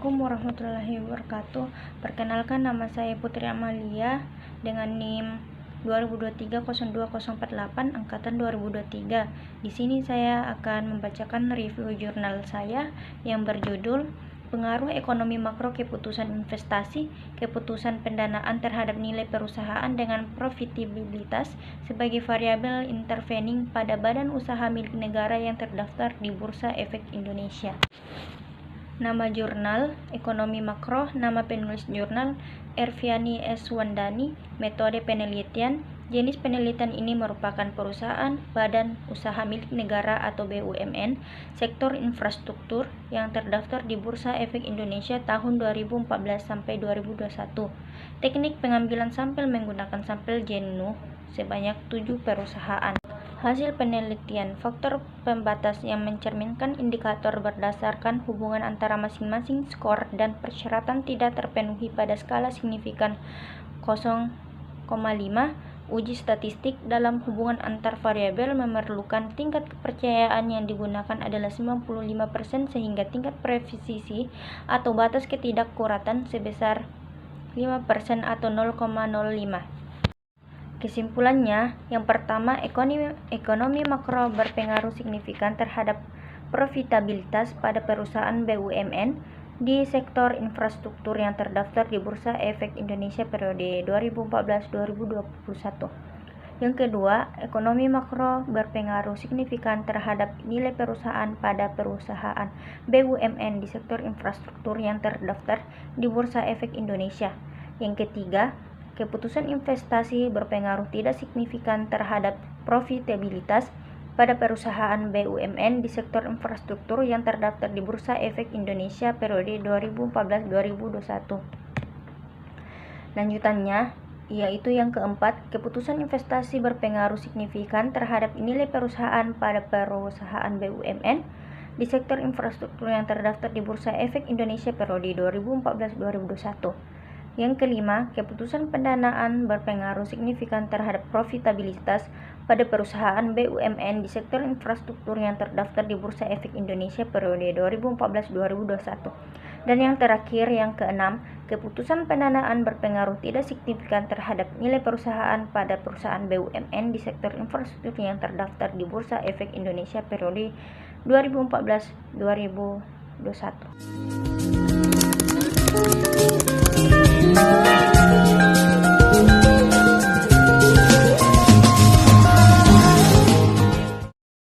Assalamualaikum warahmatullahi wabarakatuh. Perkenalkan, nama saya Putri Amalia dengan NIM 2023-02048 angkatan 2023. Di sini saya akan membacakan review jurnal saya yang berjudul Pengaruh Ekonomi Makro Keputusan Investasi, Keputusan Pendanaan terhadap Nilai Perusahaan dengan Profitabilitas sebagai Variabel Intervening pada Badan Usaha Milik Negara yang terdaftar di Bursa Efek Indonesia. Nama jurnal Ekonomi Makro, nama penulis jurnal Erviani S. Wandani, metode penelitian. Jenis penelitian ini merupakan perusahaan, badan usaha milik negara atau BUMN, sektor infrastruktur yang terdaftar di Bursa Efek Indonesia tahun 2014 sampai 2021. Teknik pengambilan sampel menggunakan sampel jenuh sebanyak 7 perusahaan. Hasil penelitian, faktor pembatas yang mencerminkan indikator berdasarkan hubungan antara masing-masing skor dan persyaratan tidak terpenuhi pada skala signifikan 0,5. Uji statistik dalam hubungan antar variabel memerlukan tingkat kepercayaan yang digunakan adalah 95% sehingga tingkat presisi atau batas ketidakakuratan sebesar 5% atau 0,05. Kesimpulannya, yang pertama, ekonomi makro berpengaruh signifikan terhadap profitabilitas pada perusahaan BUMN di sektor infrastruktur yang terdaftar di Bursa Efek Indonesia periode 2014-2021. Yang kedua, ekonomi makro berpengaruh signifikan terhadap nilai perusahaan pada perusahaan BUMN di sektor infrastruktur yang terdaftar di Bursa Efek Indonesia. Yang ketiga, keputusan investasi berpengaruh tidak signifikan terhadap profitabilitas pada perusahaan BUMN di sektor infrastruktur yang terdaftar di Bursa Efek Indonesia periode 2014-2021. Lanjutannya, yaitu yang keempat, keputusan investasi berpengaruh signifikan terhadap nilai perusahaan pada perusahaan BUMN di sektor infrastruktur yang terdaftar di Bursa Efek Indonesia periode 2014-2021. Yang kelima, keputusan pendanaan berpengaruh signifikan terhadap profitabilitas pada perusahaan BUMN di sektor infrastruktur yang terdaftar di Bursa Efek Indonesia periode 2014-2021. Dan yang terakhir, yang keenam, keputusan pendanaan berpengaruh tidak signifikan terhadap nilai perusahaan pada perusahaan BUMN di sektor infrastruktur yang terdaftar di Bursa Efek Indonesia periode 2014-2021.